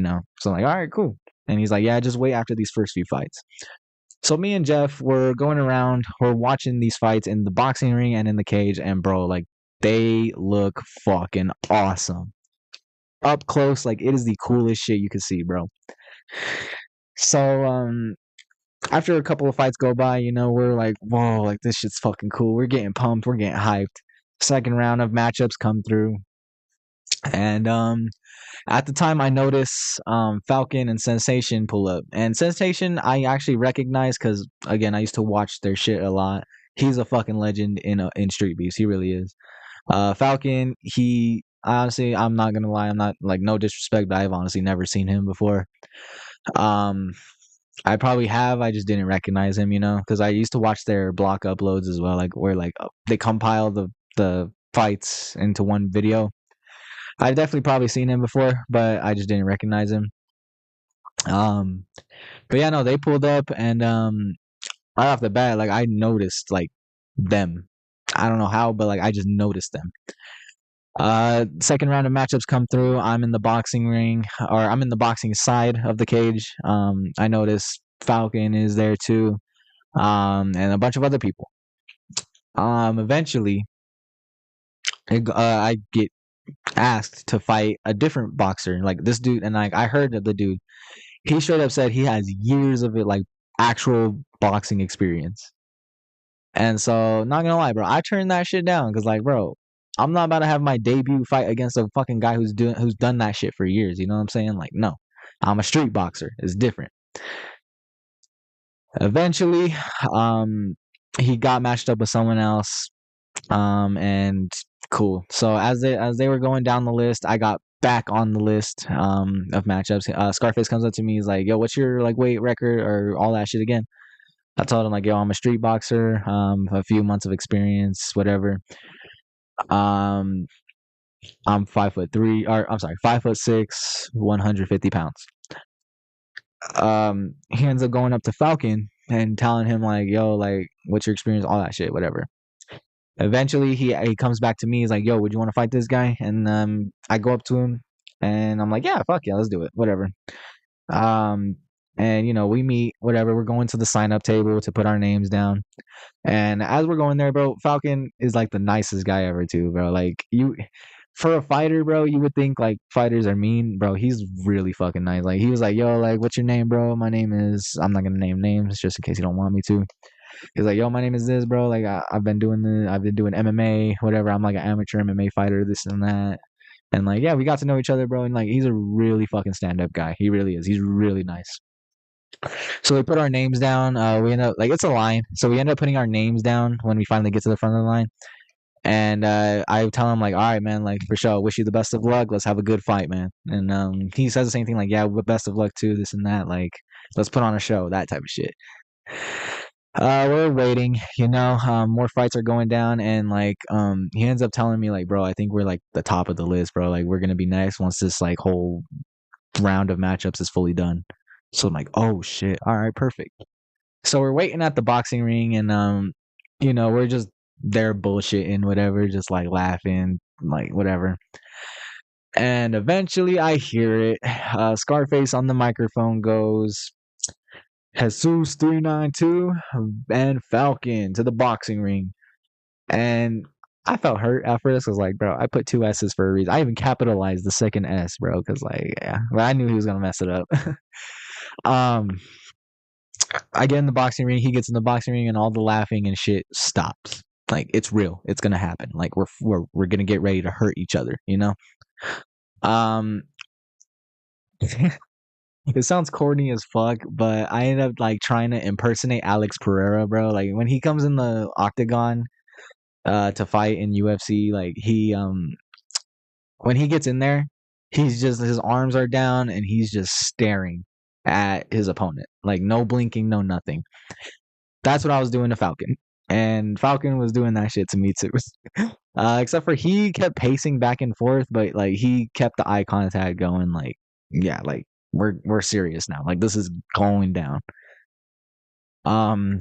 [SPEAKER 1] So I'm like, all right, cool. And he's like, yeah, just wait after these first few fights. So me and Jeff were going around, we're watching these fights in the boxing ring and in the cage, and bro, like they look fucking awesome. Up close, like it is the coolest shit you can see, bro. So after a couple of fights go by, we're like, whoa, like this shit's fucking cool. We're getting pumped. We're getting hyped. Second round of matchups come through. And at the time I notice Falcon and Sensation pull up. And Sensation I actually recognize because again, I used to watch their shit a lot. He's a fucking legend in Street Beefs. He really is. Falcon, he honestly, I'm not gonna lie, I'm not like no disrespect, but I've honestly never seen him before. Um I probably have. I just didn't recognize him, because I used to watch their block uploads as well, like where like they compile the fights into one video. I definitely probably seen him before, but I just didn't recognize him. Um, but yeah, no, they pulled up, and right off the bat, like I noticed like them. I don't know how, but like I just noticed them. Second round of matchups come through. I'm in the boxing ring, or I'm in the boxing side of the cage. I notice Falcon is there too, and a bunch of other people. Eventually, I get asked to fight a different boxer, like this dude, and like I heard of the dude. He straight up said he has years of it, like actual boxing experience. And so, not gonna lie, bro, I turned that shit down because, like, bro, I'm not about to have my debut fight against a fucking guy who's done that shit for years. You know what I'm saying? Like, no, I'm a street boxer. It's different. Eventually, um, he got matched up with someone else, and cool. So as they were going down the list, I got back on the list of matchups. Scarface comes up to me, he's like, "Yo, what's your like weight record or all that shit again?" I told him like, "Yo, I'm a street boxer, a few months of experience, whatever. Um, I'm 5'3", or I'm sorry, 5'6", 150 pounds." He ends up going up to Falcon and telling him like, "Yo, like, what's your experience, all that shit, whatever." Eventually, he comes back to me. He's like, "Yo, would you want to fight this guy?" And I go up to him, and I'm like, "Yeah, fuck yeah, let's do it, whatever." Um, and we meet, whatever. We're going to the sign up table to put our names down. And as we're going there, bro, Falcon is like the nicest guy ever, too, bro. Like for a fighter, bro, you would think like fighters are mean, bro. He's really fucking nice. Like he was like, "Yo, like, what's your name, bro?" "My name is," I'm not gonna name names just in case you don't want me to. He's like, "Yo, my name is this, bro. Like, I've been doing MMA, whatever. I'm like an amateur MMA fighter, this and that." And like, yeah, we got to know each other, bro. And like, he's a really fucking stand up guy. He really is. He's really nice. So we put our names down. We end up like it's a line, so we end up putting our names down when we finally get to the front of the line. And I tell him like, "All right, man, like for sure, wish you the best of luck. Let's have a good fight, man." And he says the same thing, like, "Yeah, best of luck too, this and that. Like, let's put on a show, that type of shit." We're waiting, more fights are going down, and like, he ends up telling me like, "Bro, I think we're like the top of the list, bro. Like, we're gonna be next once this like whole round of matchups is fully done." So I'm like, "Oh shit, all right, perfect." So we're waiting at the boxing ring, and we're just there bullshitting, whatever, just like laughing, like whatever. And eventually, I hear it. Scarface on the microphone goes, "Jesus 392 and Falcon to the boxing ring." And I felt hurt at first. I was like, "Bro, I put two S's for a reason." I even capitalized the second S, bro, because like, yeah, but I knew he was gonna mess it up. um, I get in the boxing ring. He gets in the boxing ring, and all the laughing and shit stops. Like it's real. It's gonna happen. Like we're gonna get ready to hurt each other. Um, it sounds corny as fuck, but I ended up like trying to impersonate Alex Pereira, bro. Like when he comes in the octagon to fight in UFC, like he when he gets in there, he's just his arms are down and he's just staring at his opponent. Like no blinking, no nothing. That's what I was doing to Falcon. And Falcon was doing that shit to me too. Except for he kept pacing back and forth, but like he kept the eye contact going, like, yeah, like we're serious now. Like this is going down. Um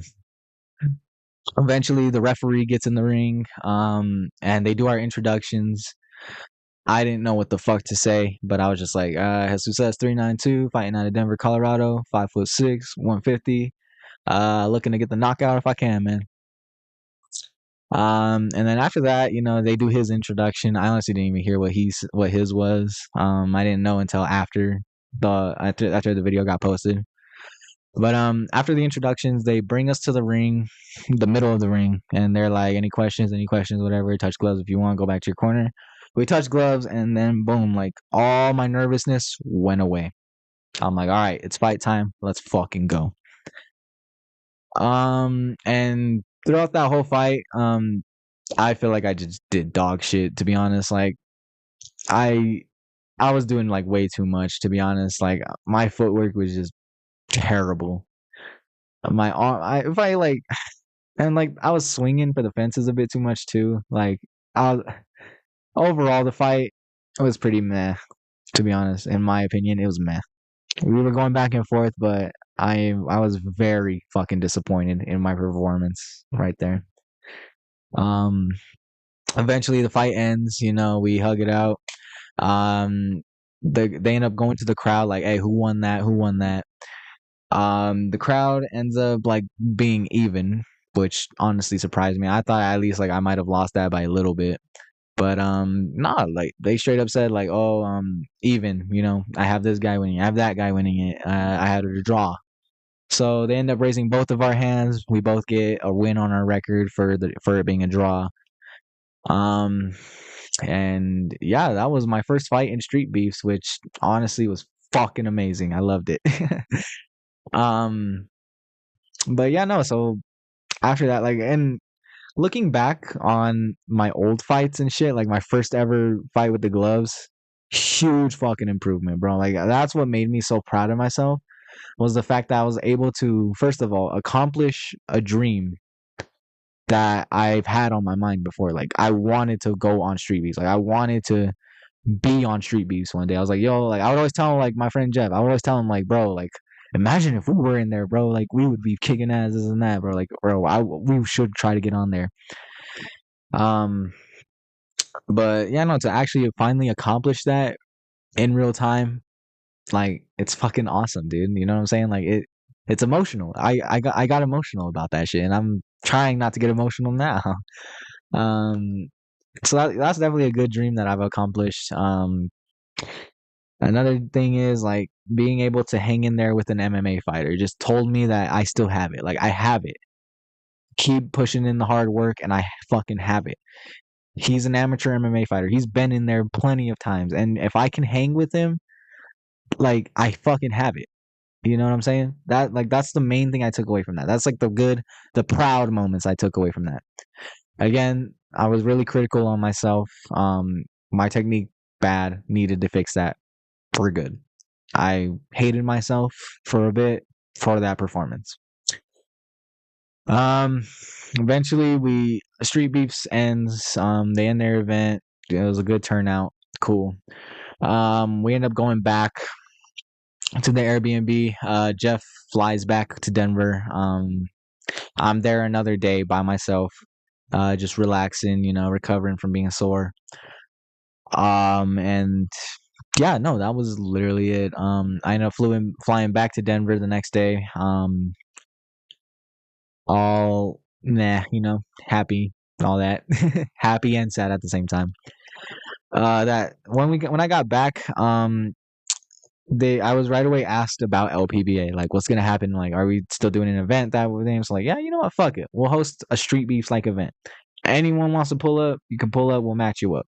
[SPEAKER 1] Eventually the referee gets in the ring, and they do our introductions. I didn't know what the fuck to say, but I was just like, Jesus 392, fighting out of Denver, Colorado, 5'6", 150. Looking to get the knockout if I can, man. And then after that, they do his introduction. I honestly didn't even hear what his was. I didn't know until after the video got posted. But after the introductions, they bring us to the ring, the middle of the ring, and they're like, "Any questions? Any questions? Whatever. Touch gloves if you want. Go back to your corner." We touch gloves, and then boom, like all my nervousness went away. I'm like, "All right, it's fight time. Let's fucking go." And throughout that whole fight, I feel like I just did dog shit, to be honest. Like I I was doing like way too much, to be honest. Like my footwork was just terrible. My arm, if I like, and like I was swinging for the fences a bit too much too. Like I was, overall the fight. It was pretty meh, to be honest. In my opinion, it was meh. We were going back and forth, but I was very fucking disappointed in my performance right there. Um, Eventually the fight ends. We hug it out. They end up going to the crowd like, hey, who won that? Who won that? The crowd ends up like being even, which honestly surprised me. I thought at least like I might have lost that by a little bit. But nah, like they straight up said like, oh, even, I have this guy winning, I have that guy winning it. I had a draw. So they end up raising both of our hands. We both get a win on our record for it being a draw. Um, and yeah, that was my first fight in Street Beefs, which honestly was fucking amazing. I loved it. um, but yeah, no. So after that, like, and looking back on my old fights and shit, like my first ever fight with the gloves, huge fucking improvement, bro. Like that's what made me so proud of myself was the fact that I was able to, first of all, accomplish a dream that I've had on my mind before. Like I wanted to go on Street Beefs. Like I wanted to be on Street Beefs one day. I was like, yo, like I would always tell him, like my friend Jeff, I would always tell him, like, bro, like imagine if we were in there, bro. Like we would be kicking asses and that, bro. Like, bro, we should try to get on there. Um, but yeah, no, to actually finally accomplish that in real time, like it's fucking awesome, dude. You know what I'm saying? Like it's emotional. I got emotional about that shit, and I'm trying not to get emotional now. Um, so that's definitely a good dream that I've accomplished. Another thing is like being able to hang in there with an MMA fighter just told me that I still have it. Like I have it. Keep pushing in the hard work, and I fucking have it. He's an amateur MMA fighter. He's been in there plenty of times, and if I can hang with him, like I fucking have it. You know what I'm saying? That's the main thing I took away from that. That's like the proud moments I took away from that. Again, I was really critical on myself. My technique bad, needed to fix that for good. I hated myself for a bit for that performance. Um, Eventually we Street Beefs ends. They end their event. It was a good turnout. Cool. We end up going back to the Airbnb. Jeff flies back to Denver. I'm there another day by myself, just relaxing, recovering from being sore. And yeah, no, that was literally it. I ended up flying back to Denver the next day. All nah, happy, all that, happy and sad at the same time. That when I got back, I was right away asked about LPBA, like what's gonna happen, like are we still doing an event that with names? Like, yeah, you know what, fuck it, we'll host a Street Beefs like event. Anyone wants to pull up, you can pull up, we'll match you up.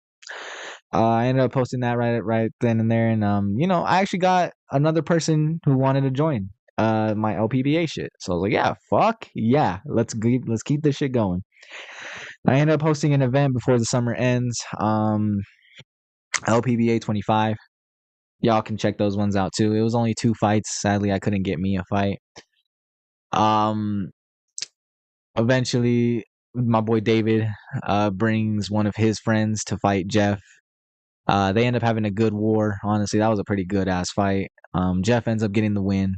[SPEAKER 1] I ended up posting that right then and there, and I actually got another person who wanted to join my LPBA shit. So I was like, yeah, fuck yeah, let's keep this shit going. I ended up hosting an event before the summer ends. LPBA 25. Y'all can check those ones out too. It was only 2 fights. Sadly, I couldn't get me a fight. Um, Eventually, my boy David brings one of his friends to fight Jeff. They end up having a good war. Honestly, that was a pretty good ass fight. Jeff ends up getting the win.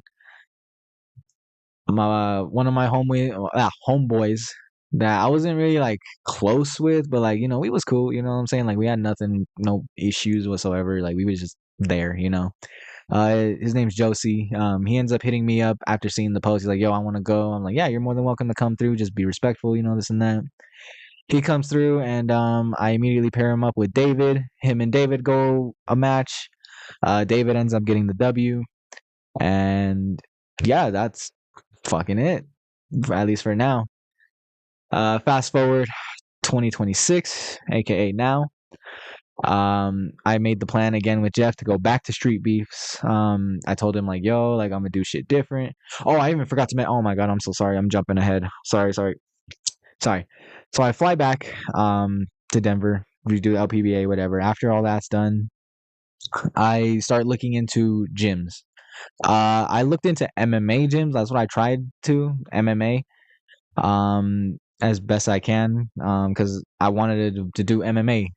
[SPEAKER 1] One of my homeboys that I wasn't really like close with, but like we was cool. You know what I'm saying? Like we had nothing, no issues whatsoever. Like we was just there. His name's Josie. He ends up hitting me up after seeing the post. He's like, "Yo, I want to go." I'm like, "Yeah, you're more than welcome to come through. Just be respectful, this and that." He comes through, and I immediately pair him up with David. Him and David go a match. David ends up getting the W, and yeah, that's fucking it, at least for now. Fast forward 2026, aka now. I made the plan again with Jeff to go back to Street Beefs. I told him like, yo, like I'm gonna do shit different. Oh, I even forgot to mention. Oh my god, I'm so sorry. I'm jumping ahead. Sorry. So I fly back to Denver, redo LPBA, whatever. After all that's done, I start looking into gyms. I looked into MMA gyms. That's what I tried to MMA. As best I can, because I wanted to do MMA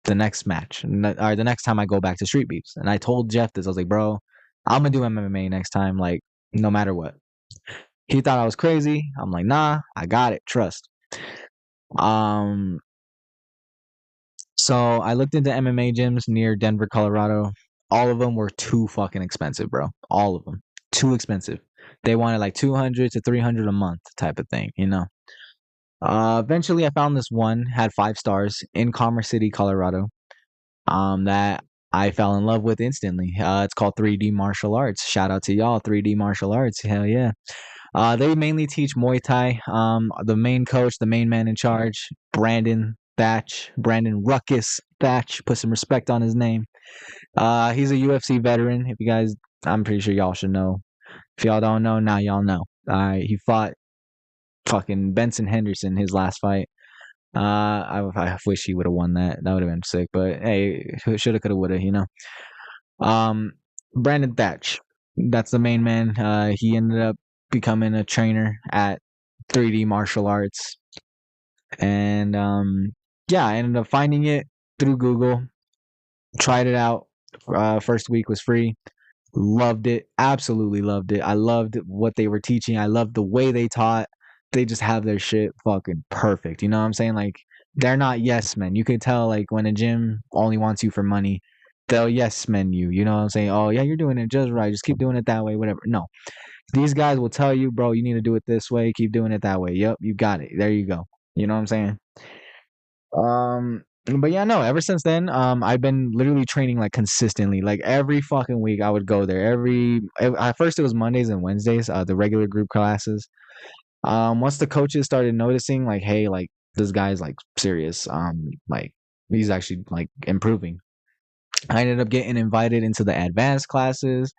[SPEAKER 1] the next match, or the next time I go back to Street Beefs. And I told Jeff this. I was like, bro, I'm gonna do MMA next time, like no matter what. He thought I was crazy. I'm like, nah, I got it. Trust. Um, so I looked into MMA gyms near Denver, Colorado. All of them were too fucking expensive, bro. All of them. Too expensive. They wanted like 200 to 300 a month type of thing, you know. Eventually I found this one, had 5 stars in Commerce City, Colorado. That I fell in love with instantly. It's called 3D Martial Arts. Shout out to y'all, 3D Martial Arts. Hell yeah. They mainly teach Muay Thai. The main coach, the main man in charge, Brandon Ruckus Thatch. Put some respect on his name. He's a UFC veteran. If you guys, I'm pretty sure y'all should know. If y'all don't know, now y'all know. He fought fucking Benson Henderson his last fight. I wish he would have won that. That would have been sick. But hey, shoulda, coulda, woulda. You know. Um, Brandon Thatch. That's the main man. He ended up becoming a trainer at 3D Martial Arts, and yeah, I ended up finding it through Google. Tried it out. First week was free. Loved it. Absolutely loved it. I loved what they were teaching. I loved the way they taught. They just have their shit fucking perfect. You know what I'm saying? Like, they're not yes men. You could tell, like, when a gym only wants you for money, they'll yes men you. You know what I'm saying? Oh, yeah, you're doing it just right. Just keep doing it that way, whatever. No. These guys will tell you, bro, you need to do it this way. Keep doing it that way. Yep, you got it. There you go. You know what I'm saying? But yeah, no, ever since then, I've been literally training like consistently. Like every fucking week I would go there. At first it was Mondays and Wednesdays, the regular group classes. Once the coaches started noticing like, hey, like this guy's like serious, like he's actually like improving. I ended up getting invited into the advanced classes.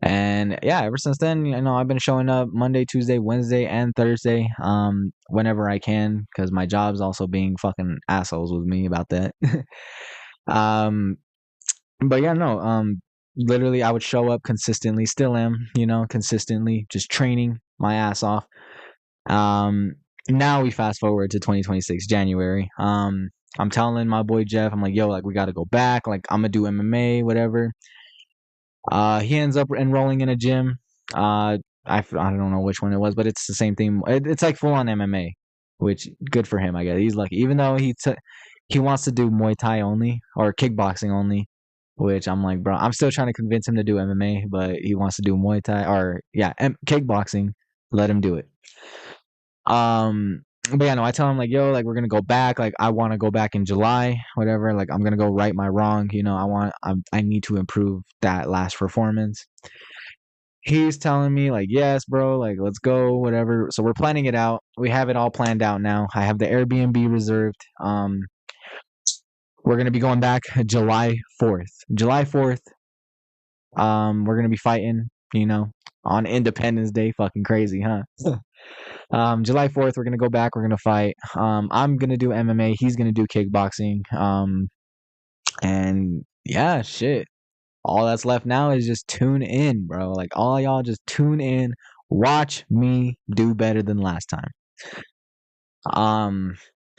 [SPEAKER 1] And yeah, ever since then, you know, I've been showing up Monday, Tuesday, Wednesday, and Thursday, whenever I can, because my job's also being fucking assholes with me about that. um, but yeah, no, literally, I would show up consistently, still am, you know, consistently, just training my ass off. Um, Now we fast forward to 2026 January. I'm telling my boy Jeff, I'm like, yo, like we got to go back, like I'm gonna do MMA, whatever. He ends up enrolling in a gym. I don't know which one it was, but it's the same thing. It's like full on MMA, which good for him, I guess. He's lucky, even though he wants to do Muay Thai only or kickboxing only, which I'm like, bro, I'm still trying to convince him to do MMA, but he wants to do Muay Thai or yeah, kickboxing. Let him do it. But yeah, no, I tell him like, yo, like we're gonna go back. Like I want to go back in July, whatever. Like I'm gonna go right my wrong. You know, I need to improve that last performance. He's telling me like, yes, bro, like let's go, whatever. So we're planning it out. We have it all planned out now. I have the Airbnb reserved. We're gonna be going back July 4th. July 4th. We're gonna be fighting. You know, on Independence Day. Fucking crazy, huh? July 4th, we're gonna go back. We're gonna fight. I'm gonna do MMA. He's gonna do kickboxing. And yeah, shit. All that's left now is just tune in, bro. Like all y'all just tune in, watch me do better than last time. Um,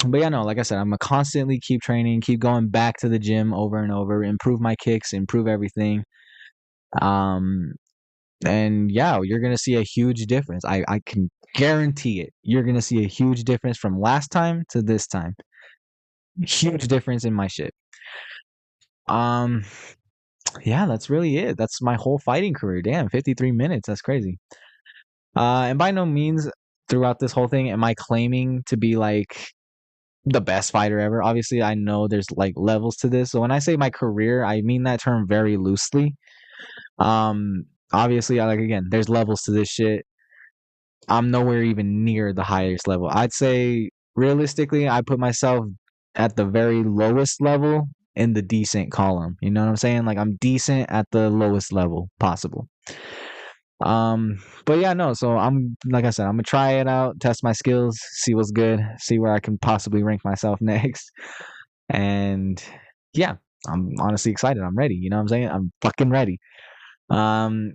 [SPEAKER 1] but yeah, no, like I said, I'm gonna constantly keep training, keep going back to the gym over and over, improve my kicks, improve everything. Um, and yeah, you're gonna see a huge difference. I can guarantee it. You're gonna see a huge difference from last time to this time. Huge difference in my shit. Um, yeah, that's really it. That's my whole fighting career. Damn, 53 minutes. That's crazy. And by no means throughout this whole thing am I claiming to be like the best fighter ever. Obviously, I know there's like levels to this. So when I say my career, I mean that term very loosely. Obviously, I like again, there's levels to this shit. I'm nowhere even near the highest level. I'd say realistically, I put myself at the very lowest level in the decent column. You know what I'm saying? Like I'm decent at the lowest level possible. But yeah, no, so I'm like I said, I'm gonna try it out, test my skills, see what's good, see where I can possibly rank myself next. And yeah, I'm honestly excited. I'm ready. You know what I'm saying? I'm fucking ready. Um,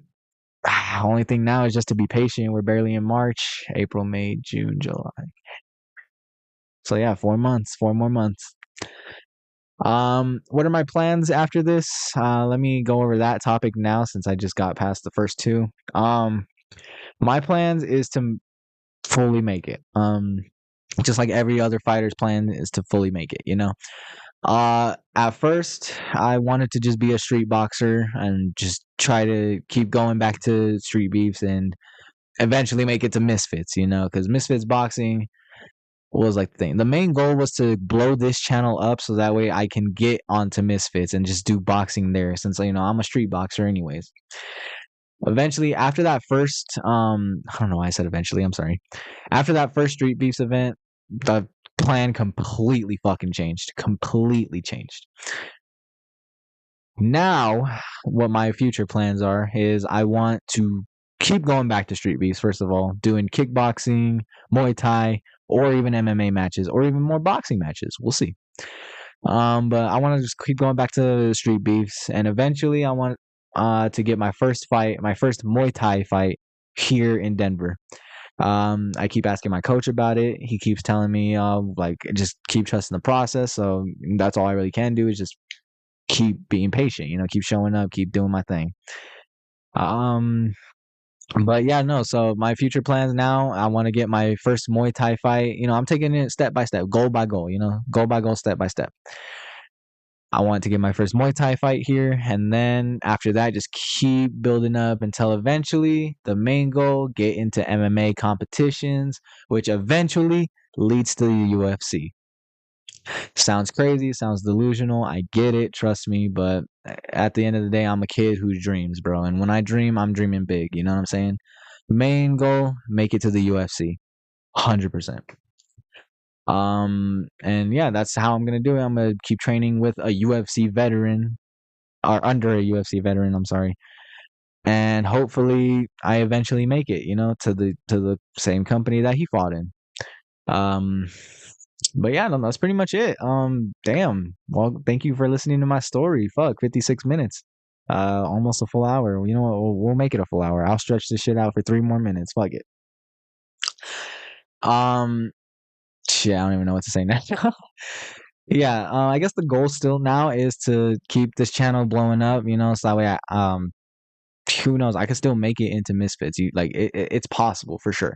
[SPEAKER 1] only thing now is just to be patient. We're barely in March, April, May, June, July. So yeah, 4 months, 4 more months. What are my plans after this? Let me go over that topic now since I just got past the first two. Um, my plans is to fully make it. Just like every other fighter's plan is to fully make it, you know. At first I wanted to just be a street boxer and just try to keep going back to street beefs and eventually make it to Misfits, you know, because Misfits boxing was like the thing. The main goal was to blow this channel up so that way I can get onto Misfits and just do boxing there since you know I'm a street boxer anyways. Eventually after that first I don't know why I said eventually, I'm sorry. After that first Street Beefs event, the plan completely fucking changed. Completely changed. Now, what my future plans are is I want to keep going back to Street Beefs, first of all, doing kickboxing, Muay Thai, or even MMA matches, or even more boxing matches. We'll see. But I want to just keep going back to Street Beefs, and eventually I want to get my first fight, my first Muay Thai fight here in Denver. I keep asking my coach about it. He keeps telling me, like, just keep trusting the process. So that's all I really can do is just keep being patient, you know, keep showing up, keep doing my thing. Um, but yeah, no. So my future plans now, I want to get my first Muay Thai fight. You know, I'm taking it step by step, goal by goal. You know, goal by goal, step by step. I want to get my first Muay Thai fight here, and then after that, just keep building up until eventually the main goal get into MMA competitions, which eventually leads to the UFC. Sounds crazy, sounds delusional. I get it, trust me, but at the end of the day, I'm a kid who dreams, bro. And when I dream, I'm dreaming big. You know what I'm saying? Main goal, make it to the UFC, 100%. And yeah, that's how I'm gonna do it. I'm gonna keep training with a UFC veteran, or under a UFC veteran. I'm sorry, and hopefully, I eventually make it. You know, to the same company that he fought in. Um, but yeah, no, that's pretty much it. Damn. Well, thank you for listening to my story. Fuck, 56 minutes. Almost a full hour. You know what? We'll make it a full hour. I'll stretch this shit out for 3 more minutes. Fuck it. Um, shit, I don't even know what to say now. Yeah, I guess the goal still now is to keep this channel blowing up, you know, so that way who knows, I could still make it into Misfits. It's possible for sure.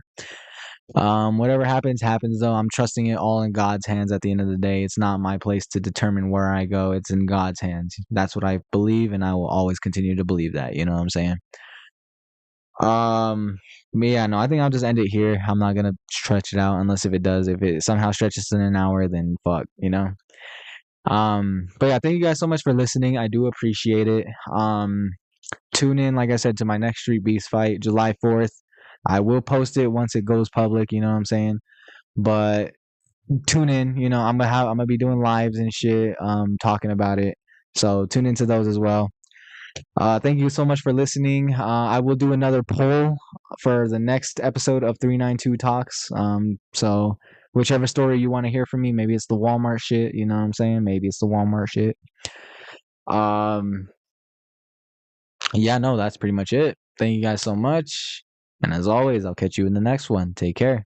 [SPEAKER 1] Whatever happens, happens though. I'm trusting it all in God's hands at the end of the day. It's not my place to determine where I go. It's in God's hands. That's what I believe, and I will always continue to believe that. You know what I'm saying? Um, but yeah, no, I think I'll just end it here. I'm not gonna stretch it out unless if it does. If it somehow stretches in an hour, then fuck, you know. But yeah, thank you guys so much for listening. I do appreciate it. Tune in, like I said, to my next Street Beast fight, July 4th. I will post it once it goes public, you know what I'm saying? But tune in, you know, I'm gonna be doing lives and shit, talking about it. So tune into those as well. Thank you so much for listening. I will do another poll for the next episode of 392 Talks. So whichever story you want to hear from me, maybe it's the Walmart shit, you know what I'm saying? Maybe it's the Walmart shit. Um, yeah, no, that's pretty much it. Thank you guys so much. And as always, I'll catch you in the next one. Take care.